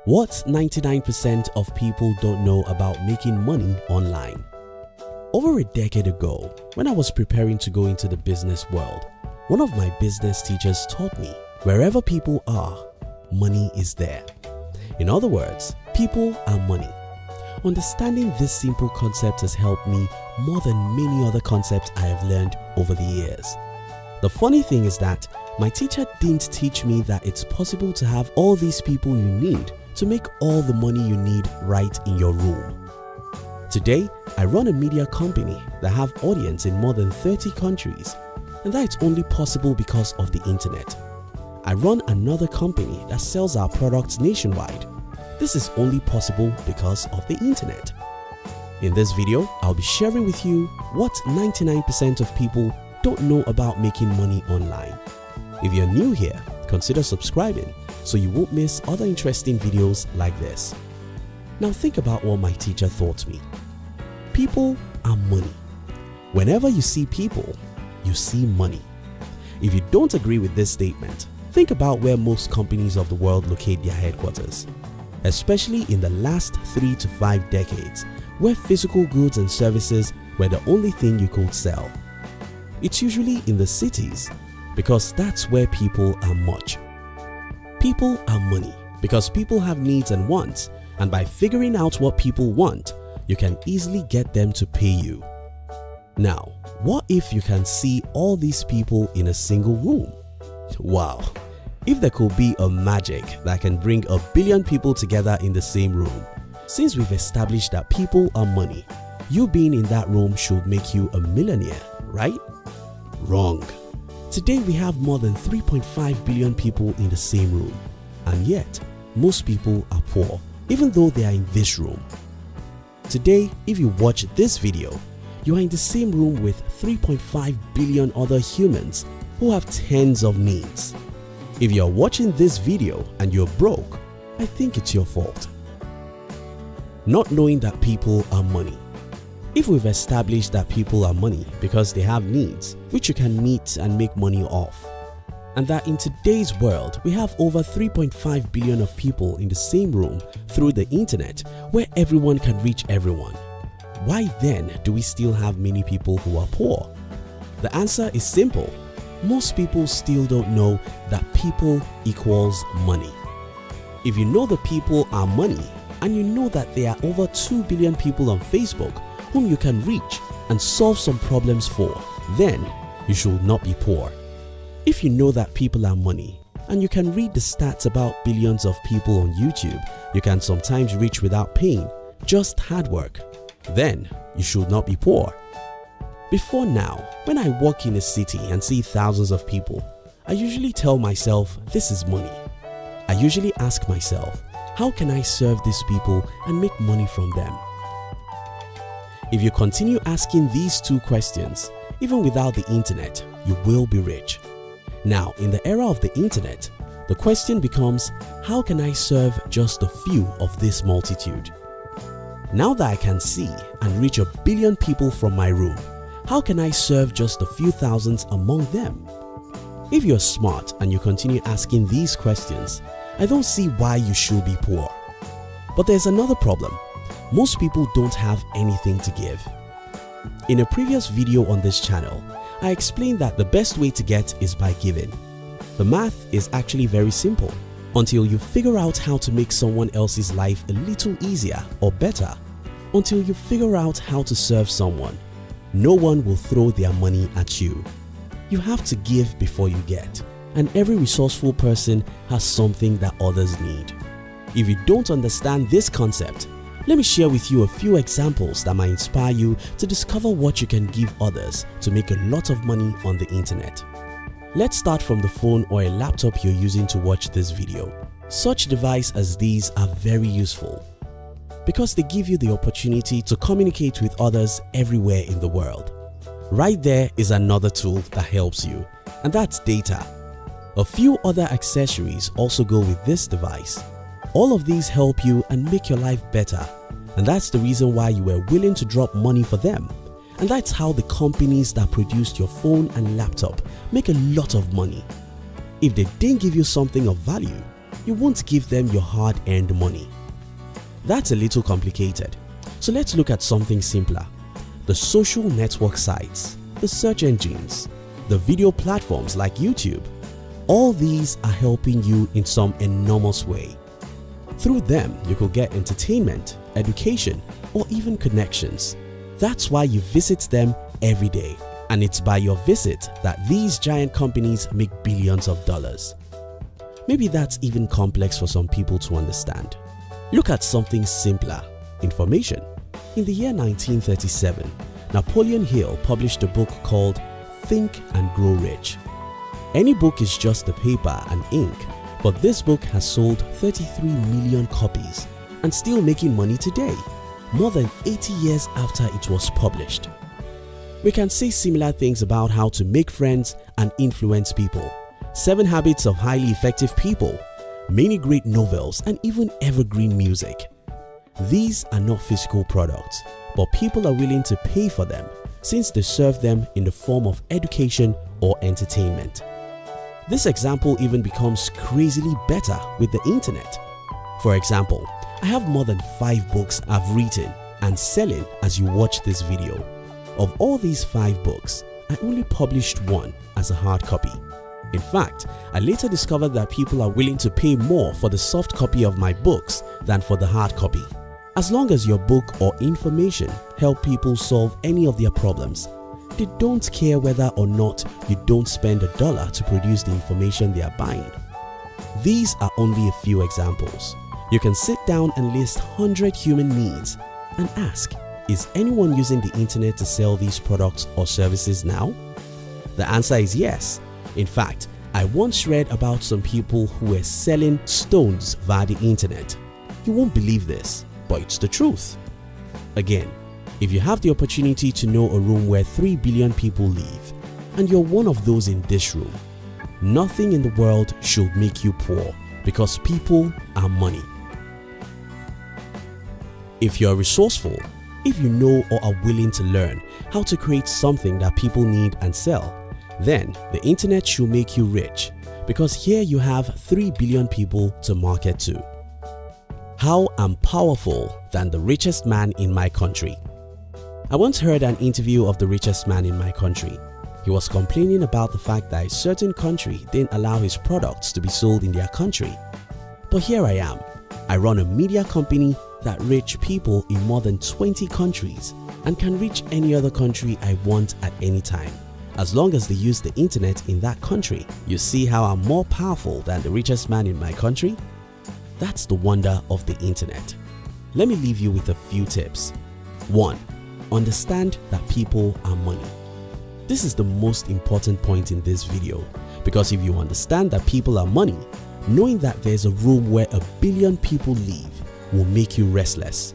What 99% of people don't know about making money online. Over a decade ago, when I was preparing to go into the business world, one of my business teachers taught me, wherever people are, money is there. In other words, people are money. Understanding this simple concept has helped me more than many other concepts I have learned over the years. The funny thing is that my teacher didn't teach me that it's possible to have all these people you need to make all the money you need right in your room. Today, I run a media company that have audience in more than 30 countries, and that it's only possible because of the internet. I run another company that sells our products nationwide. This is only possible because of the internet. In this video, I'll be sharing with you what 99% of people don't know about making money online. If you're new here, consider subscribing so you won't miss other interesting videos like this. Now think about what my teacher taught me. People are money. Whenever you see people, you see money. If you don't agree with this statement, think about where most companies of the world locate their headquarters, especially in the last 3 to 5 decades, where physical goods and services were the only thing you could sell. It's usually in the cities because that's where people are much. People are money because people have needs and wants, and by figuring out what people want, you can easily get them to pay you. Now, what if you can see all these people in a single room? Wow! If there could be a magic that can bring 1 billion people together in the same room. Since we've established that people are money, you being in that room should make you a millionaire, right? Wrong. Today we have more than 3.5 billion people in the same room, and yet most people are poor even though they are in this room. Today, if you watch this video, you are in the same room with 3.5 billion other humans who have tens of needs. If you are watching this video and you're broke, I think it's your fault. Not knowing that people are money. If we've established that people are money because they have needs which you can meet and make money off, and that in today's world we have over 3.5 billion of people in the same room through the internet where everyone can reach everyone, why then do we still have many people who are poor? The answer is simple. Most people still don't know that people equals money. If you know the people are money and you know that there are over 2 billion people on Facebook whom you can reach and solve some problems for, then you should not be poor. If you know that people are money and you can read the stats about billions of people on YouTube you can sometimes reach without pain, just hard work, then you should not be poor. Before now, when I walk in a city and see thousands of people, I usually tell myself this is money. I usually ask myself, how can I serve these people and make money from them? If you continue asking these two questions, even without the internet, you will be rich. Now, in the era of the internet, the question becomes, how can I serve just a few of this multitude? Now that I can see and reach 1 billion people from my room, how can I serve just a few thousands among them? If you're smart and you continue asking these questions, I don't see why you should be poor. But there's another problem. Most people don't have anything to give. In a previous video on this channel, I explained that the best way to get is by giving. The math is actually very simple. Until you figure out how to make someone else's life a little easier or better, until you figure out how to serve someone, no one will throw their money at you. You have to give before you get, and every resourceful person has something that others need. If you don't understand this concept, let me share with you a few examples that might inspire you to discover what you can give others to make a lot of money on the internet. Let's start from the phone or a laptop you're using to watch this video. Such devices as these are very useful because they give you the opportunity to communicate with others everywhere in the world. Right there is another tool that helps you, and that's data. A few other accessories also go with this device. All of these help you and make your life better, and that's the reason why you were willing to drop money for them. And that's how the companies that produced your phone and laptop make a lot of money. If they didn't give you something of value, you won't give them your hard-earned money. That's a little complicated, so let's look at something simpler. The social network sites, the search engines, the video platforms like YouTube, all these are helping you in some enormous way. Through them, you could get entertainment, education, or even connections. That's why you visit them every day, and it's by your visit that these giant companies make billions of dollars. Maybe that's even complex for some people to understand. Look at something simpler: information. In the year 1937, Napoleon Hill published a book called Think and Grow Rich. Any book is just a paper and ink, but this book has sold 33 million copies and still making money today, more than 80 years after it was published. We can say similar things about how to make friends and influence people, 7 Habits of Highly Effective People, many great novels, and even evergreen music. These are not physical products, but people are willing to pay for them since they serve them in the form of education or entertainment. This example even becomes crazily better with the internet. For example, I have more than 5 books I've written and selling as you watch this video. Of all these 5 books, I only published one as a hard copy. In fact, I later discovered that people are willing to pay more for the soft copy of my books than for the hard copy. As long as your book or information help people solve any of their problems, they don't care whether or not you don't spend $1 to produce the information they are buying. These are only a few examples. You can sit down and list 100 human needs and ask, is anyone using the internet to sell these products or services now? The answer is yes. In fact, I once read about some people who were selling stones via the internet. You won't believe this, but it's the truth. Again, if you have the opportunity to know a room where 3 billion people live, and you're one of those in this room, nothing in the world should make you poor, because people are money. If you're resourceful, if you know or are willing to learn how to create something that people need and sell, then the internet should make you rich, because here you have 3 billion people to market to. How I'm powerful than the richest man in my country. I once heard an interview of the richest man in my country. He was complaining about the fact that a certain country didn't allow his products to be sold in their country. But here I am. I run a media company that reaches people in more than 20 countries and can reach any other country I want at any time, as long as they use the internet in that country. You see how I'm more powerful than the richest man in my country? That's the wonder of the internet. Let me leave you with a few tips. 1. Understand that people are money. This is the most important point in this video, because if you understand that people are money, knowing that there's a room where 1 billion people live will make you restless.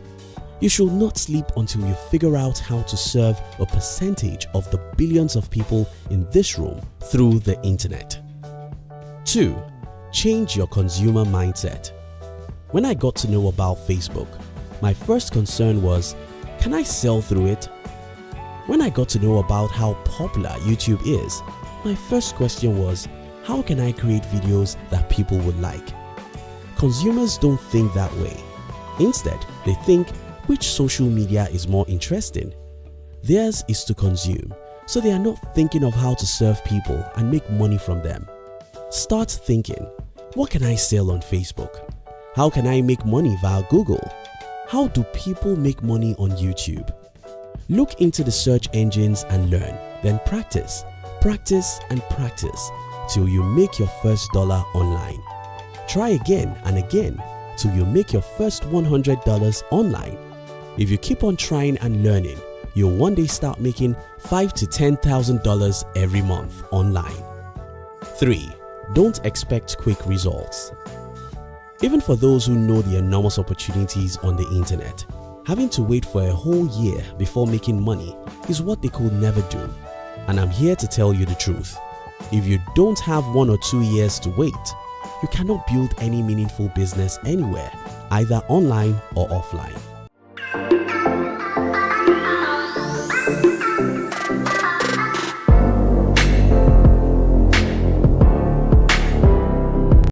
You should not sleep until you figure out how to serve a percentage of the billions of people in this room through the internet. 2. Change your consumer mindset. When I got to know about Facebook, my first concern was, can I sell through it? When I got to know about how popular YouTube is, my first question was, how can I create videos that people would like? Consumers don't think that way. Instead, they think, which social media is more interesting? Theirs is to consume, so they are not thinking of how to serve people and make money from them. Start thinking, what can I sell on Facebook? How can I make money via Google? How do people make money on YouTube? Look into the search engines and learn, then practice, practice and practice till you make your first $1 online. Try again and again till you make your first $100 online. If you keep on trying and learning, you'll one day start making $5,000 to $10,000 every month online. 3. Don't expect quick results. Even for those who know the enormous opportunities on the internet, having to wait for a whole year before making money is what they could never do. And I'm here to tell you the truth. If you don't have 1 or 2 years to wait, you cannot build any meaningful business anywhere, either online or offline.